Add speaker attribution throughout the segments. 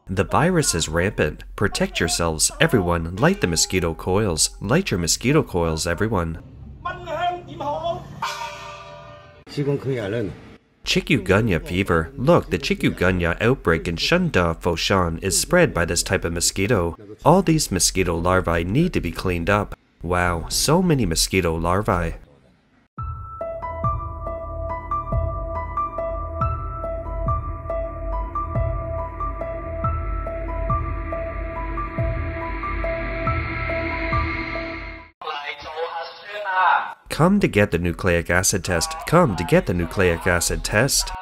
Speaker 1: The virus is rampant. Protect yourselves, everyone. Light the mosquito coils. Light your mosquito coils, everyone. Chikungunya fever. Look, the chikungunya outbreak in Shunda, Foshan is spread by this type of mosquito. All these mosquito larvae need to be cleaned up. Wow, so many mosquito larvae. Come to get the nucleic acid test. Come to get the nucleic acid test.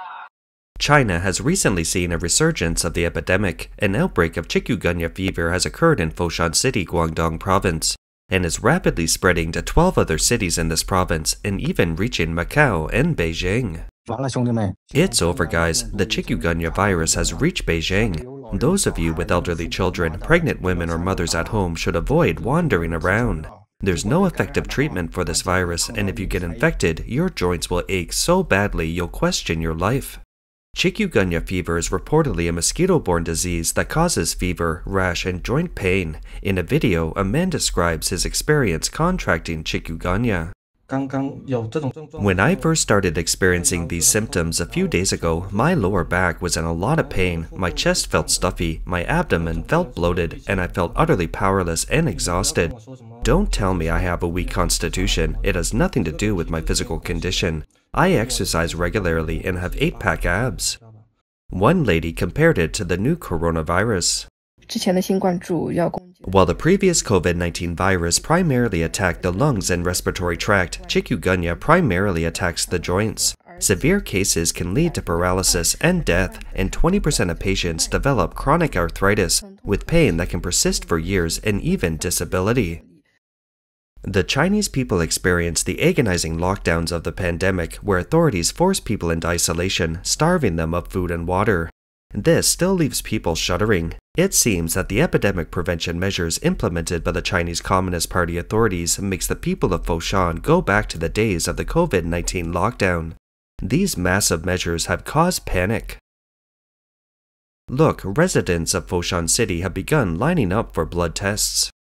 Speaker 1: China has recently seen a resurgence of the epidemic. An outbreak of Chikungunya fever has occurred in Foshan City, Guangdong Province, and is rapidly spreading to 12 other cities in this province, and even reaching Macau and Beijing. It's over, guys. The Chikungunya virus has reached Beijing. Those of you with elderly children, pregnant women, or mothers at home should avoid wandering around. There's no effective treatment for this virus, and if you get infected, your joints will ache so badly you'll question your life. Chikungunya fever is reportedly a mosquito-borne disease that causes fever, rash, and joint pain. In a video, a man describes his experience contracting chikungunya. When I first started experiencing these symptoms a few days ago, my lower back was in a lot of pain, my chest felt stuffy, my abdomen felt bloated, and I felt utterly powerless and exhausted. Don't tell me I have a weak constitution. It has nothing to do with my physical condition. I exercise regularly and have 8-pack abs. One lady compared it to the new coronavirus. While the previous COVID-19 virus primarily attacked the lungs and respiratory tract, chikungunya primarily attacks the joints. Severe cases can lead to paralysis and death, and 20% of patients develop chronic arthritis, with pain that can persist for years and even disability. The Chinese people experienced the agonizing lockdowns of the pandemic, where authorities force people into isolation, starving them of food and water. This still leaves people shuddering. It seems that the epidemic prevention measures implemented by the Chinese Communist Party authorities makes the people of Foshan go back to the days of the COVID-19 lockdown. These massive measures have caused panic. Look, residents of Foshan City have begun lining up for blood tests.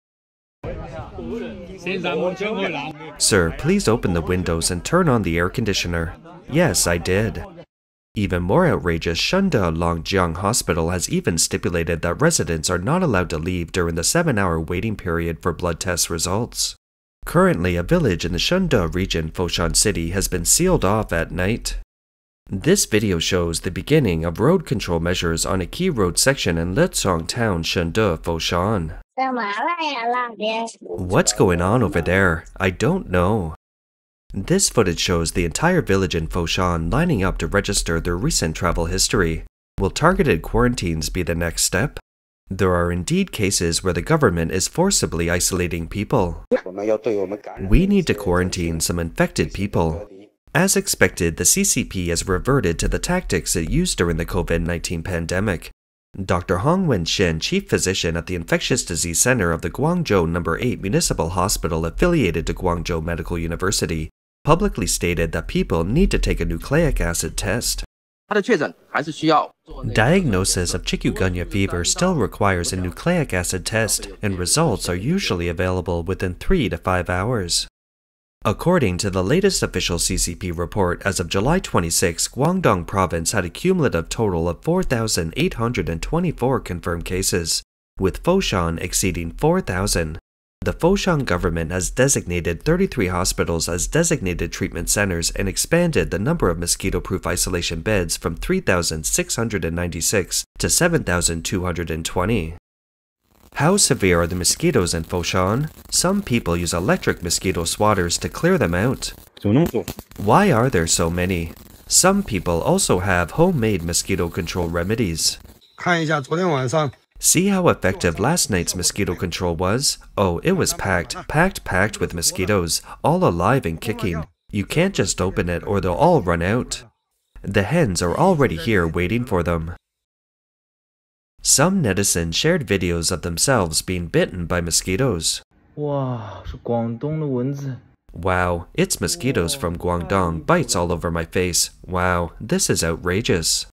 Speaker 1: Sir, please open the windows and turn on the air conditioner. Yes, I did. Even more outrageous, Shunda Longjiang Hospital has even stipulated that residents are not allowed to leave during the 7-hour waiting period for blood test results. Currently, a village in the Shunda region, Foshan City, has been sealed off at night. This video shows the beginning of road control measures on a key road section in Letsong Town, Shunda, Foshan. What's going on over there? I don't know. This footage shows the entire village in Foshan lining up to register their recent travel history. Will targeted quarantines be the next step? There are indeed cases where the government is forcibly isolating people. We need to quarantine some infected people. As expected, the CCP has reverted to the tactics it used during the COVID-19 pandemic. Dr. Hong Wen-shin, chief physician at the Infectious Disease Center of the Guangzhou No. 8 Municipal Hospital affiliated to Guangzhou Medical University, publicly stated that people need to take a nucleic acid test. Diagnosis of chikungunya fever still requires a nucleic acid test, and results are usually available within 3 to 5 hours. According to the latest official CCP report, as of July 26, Guangdong Province had a cumulative total of 4,824 confirmed cases, with Foshan exceeding 4,000. The Foshan government has designated 33 hospitals as designated treatment centers and expanded the number of mosquito-proof isolation beds from 3,696 to 7,220. How severe are the mosquitoes in Foshan? Some people use electric mosquito swatters to clear them out. Why are there so many? Some people also have homemade mosquito control remedies. See how effective last night's mosquito control was? Oh, it was packed with mosquitoes, all alive and kicking. You can't just open it or they'll all run out. The hens are already here waiting for them. Some netizens shared videos of themselves being bitten by mosquitoes. Wow, it's mosquitoes from Guangdong, bites all over my face. Wow, this is outrageous.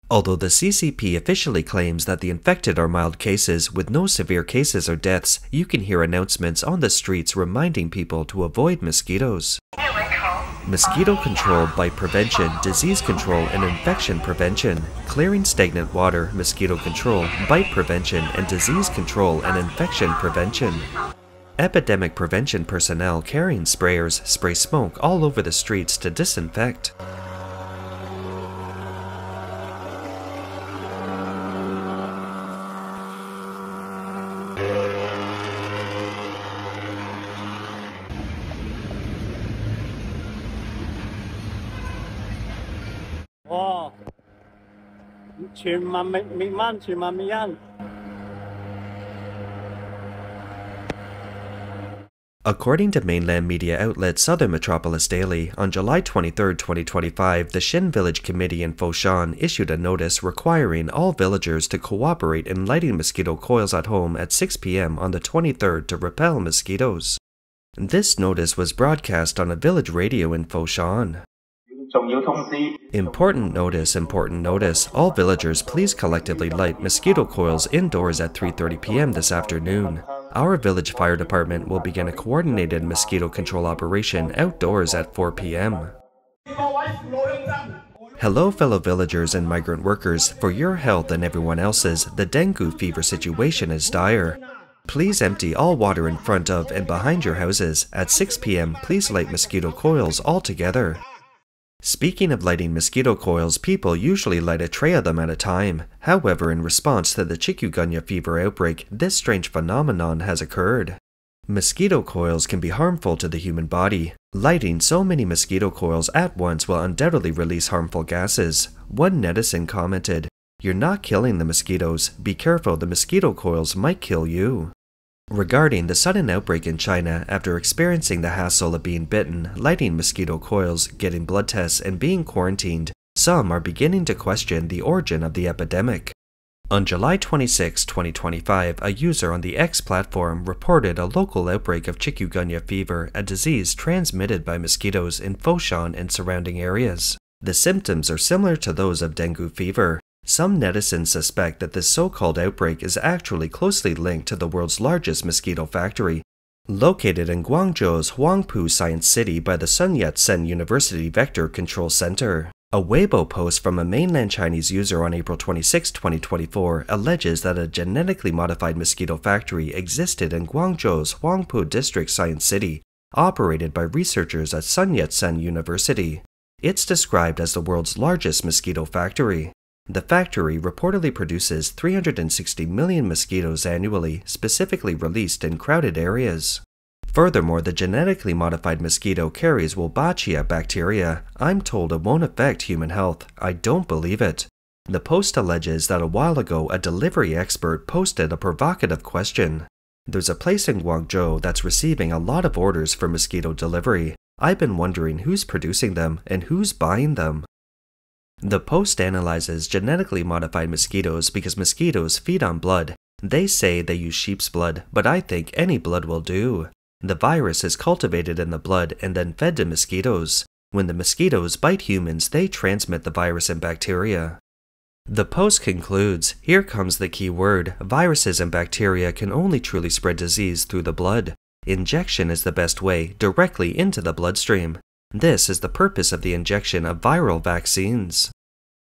Speaker 1: Although the CCP officially claims that the infected are mild cases with no severe cases or deaths, you can hear announcements on the streets reminding people to avoid mosquitoes. Mosquito control, bite prevention, disease control, and infection prevention. Clearing stagnant water, mosquito control, bite prevention, and disease control and infection prevention. Epidemic prevention personnel carrying sprayers spray smoke all over the streets to disinfect. According to mainland media outlet Southern Metropolis Daily, on July 23, 2025, the Shin Village Committee in Foshan issued a notice requiring all villagers to cooperate in lighting mosquito coils at home at 6 p.m. on the 23rd to repel mosquitoes. This notice was broadcast on a village radio in Foshan. Important notice. All villagers please collectively light mosquito coils indoors at 3:30 p.m. this afternoon. Our village fire department will begin a coordinated mosquito control operation outdoors at 4 p.m. Hello fellow villagers and migrant workers, for your health and everyone else's, the dengue fever situation is dire. Please empty all water in front of and behind your houses. At 6 p.m. please light mosquito coils all together. Speaking of lighting mosquito coils, people usually light a tray of them at a time. However, in response to the Chikungunya Fever outbreak, this strange phenomenon has occurred. Mosquito coils can be harmful to the human body. Lighting so many mosquito coils at once will undoubtedly release harmful gases. One netizen commented, "You're not killing the mosquitoes. Be careful, the mosquito coils might kill you." Regarding the sudden outbreak in China, after experiencing the hassle of being bitten, lighting mosquito coils, getting blood tests, and being quarantined, some are beginning to question the origin of the epidemic. On July 26, 2025, a user on the X platform reported a local outbreak of Chikungunya Fever, a disease transmitted by mosquitoes in Foshan and surrounding areas. The symptoms are similar to those of dengue fever. Some netizens suspect that this so-called outbreak is actually closely linked to the world's largest mosquito factory, located in Guangzhou's Huangpu Science City by the Sun Yat-sen University Vector Control Center. A Weibo post from a mainland Chinese user on April 26, 2024 alleges that a genetically modified mosquito factory existed in Guangzhou's Huangpu District Science City, operated by researchers at Sun Yat-sen University. It's described as the world's largest mosquito factory. The factory reportedly produces 360 million mosquitoes annually, specifically released in crowded areas. Furthermore, the genetically modified mosquito carries Wolbachia bacteria. I'm told it won't affect human health. I don't believe it. The post alleges that a while ago a delivery expert posted a provocative question. There's a place in Guangzhou that's receiving a lot of orders for mosquito delivery. I've been wondering who's producing them and who's buying them. The post analyzes genetically modified mosquitoes because mosquitoes feed on blood. They say they use sheep's blood, but I think any blood will do. The virus is cultivated in the blood and then fed to mosquitoes. When the mosquitoes bite humans, they transmit the virus and bacteria. The post concludes, here comes the key word, viruses and bacteria can only truly spread disease through the blood. Injection is the best way, directly into the bloodstream. This is the purpose of the injection of viral vaccines.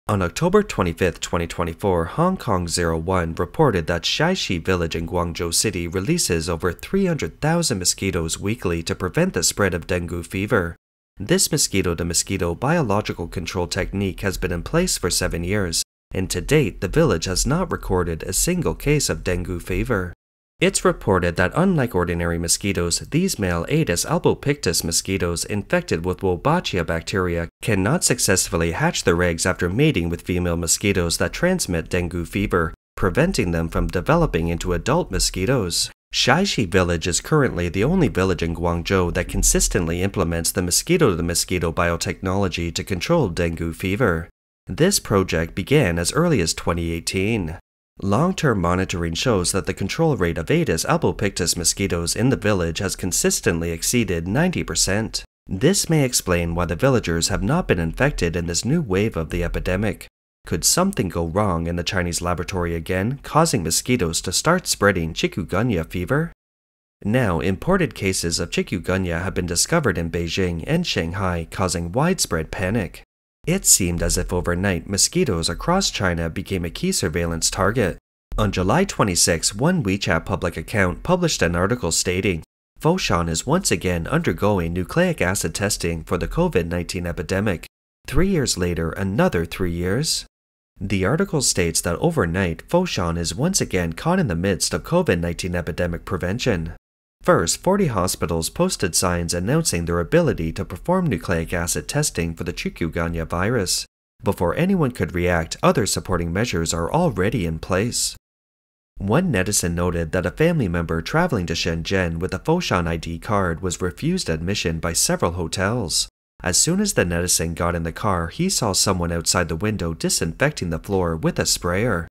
Speaker 1: On October 25, 2024, Hong Kong 01 reported that Shaixi Village in Guangzhou City releases over 300,000 mosquitoes weekly to prevent the spread of dengue fever. This mosquito-to-mosquito biological control technique has been in place for 7 years, and to date the village has not recorded a single case of dengue fever. It's reported that unlike ordinary mosquitoes, these male Aedes albopictus mosquitoes infected with Wolbachia bacteria cannot successfully hatch their eggs after mating with female mosquitoes that transmit dengue fever, preventing them from developing into adult mosquitoes. Shaixi Village is currently the only village in Guangzhou that consistently implements the mosquito-to-mosquito biotechnology to control dengue fever. This project began as early as 2018. Long-term monitoring shows that the control rate of Aedes albopictus mosquitoes in the village has consistently exceeded 90%. This may explain why the villagers have not been infected in this new wave of the epidemic. Could something go wrong in the Chinese laboratory again, causing mosquitoes to start spreading Chikungunya fever? Now, imported cases of chikungunya have been discovered in Beijing and Shanghai, causing widespread panic. It seemed as if overnight, mosquitoes across China became a key surveillance target. On July 26, one WeChat public account published an article stating, "Foshan is once again undergoing nucleic acid testing for the COVID-19 epidemic. 3 years later, another 3 years?" The article states that overnight, Foshan is once again caught in the midst of COVID-19 epidemic prevention. First, 40 hospitals posted signs announcing their ability to perform nucleic acid testing for the Chikungunya virus. Before anyone could react, other supporting measures are already in place. One netizen noted that a family member traveling to Shenzhen with a Foshan ID card was refused admission by several hotels. As soon as the netizen got in the car, he saw someone outside the window disinfecting the floor with a sprayer.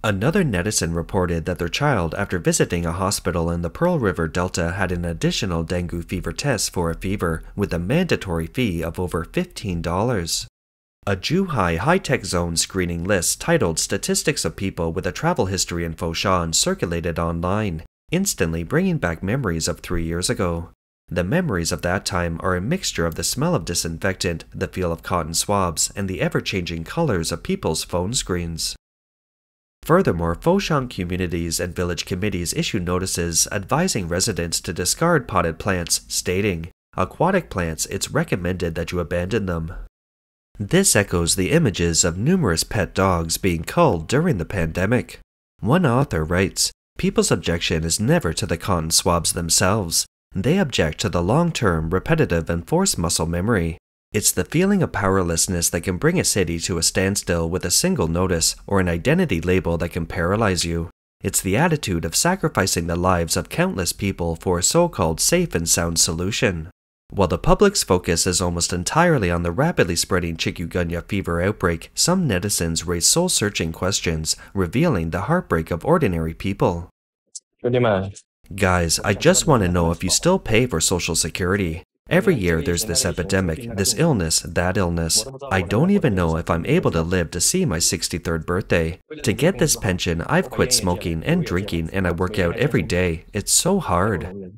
Speaker 1: Another netizen reported that their child, after visiting a hospital in the Pearl River Delta, had an additional dengue fever test for a fever, with a mandatory fee of over $15. A Zhuhai high-tech zone screening list titled Statistics of People with a Travel History in Foshan circulated online, instantly bringing back memories of 3 years ago. The memories of that time are a mixture of the smell of disinfectant, the feel of cotton swabs, and the ever-changing colors of people's phone screens. Furthermore, Foshan communities and village committees issued notices advising residents to discard potted plants, stating, "Aquatic plants, it's recommended that you abandon them." This echoes the images of numerous pet dogs being culled during the pandemic. One author writes, "People's objection is never to the cotton swabs themselves. They object to the long-term, repetitive, and forced muscle memory. It's the feeling of powerlessness that can bring a city to a standstill with a single notice, or an identity label that can paralyze you. It's the attitude of sacrificing the lives of countless people for a so-called safe and sound solution." While the public's focus is almost entirely on the rapidly spreading Chikungunya fever outbreak, some netizens raise soul-searching questions, revealing the heartbreak of ordinary people. Guys, I just want to know if you still pay for Social Security. Every year there's this epidemic, this illness, that illness. I don't even know if I'm able to live to see my 63rd birthday. To get this pension, I've quit smoking and drinking, and I work out every day. It's so hard.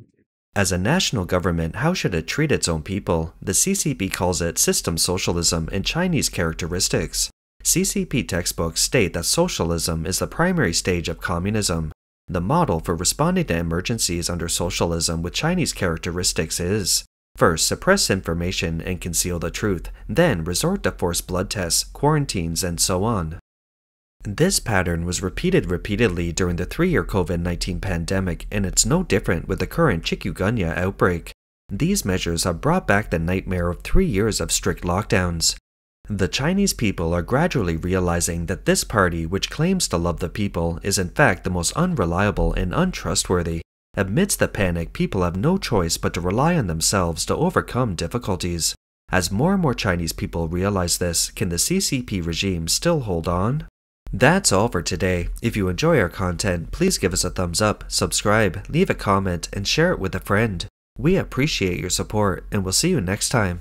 Speaker 1: As a national government, how should it treat its own people? The CCP calls it system socialism and Chinese characteristics. CCP textbooks state that socialism is the primary stage of communism. The model for responding to emergencies under socialism with Chinese characteristics is: first, suppress information and conceal the truth, then resort to forced blood tests, quarantines, and so on. This pattern was repeated repeatedly during the 3-year COVID-19 pandemic, and it's no different with the current Chikungunya outbreak. These measures have brought back the nightmare of 3 years of strict lockdowns. The Chinese people are gradually realizing that this party, which claims to love the people, is in fact the most unreliable and untrustworthy. Amidst the panic, people have no choice but to rely on themselves to overcome difficulties. As more and more Chinese people realize this, can the CCP regime still hold on? That's all for today. If you enjoy our content, please give us a thumbs up, subscribe, leave a comment, and share it with a friend. We appreciate your support, and we'll see you next time.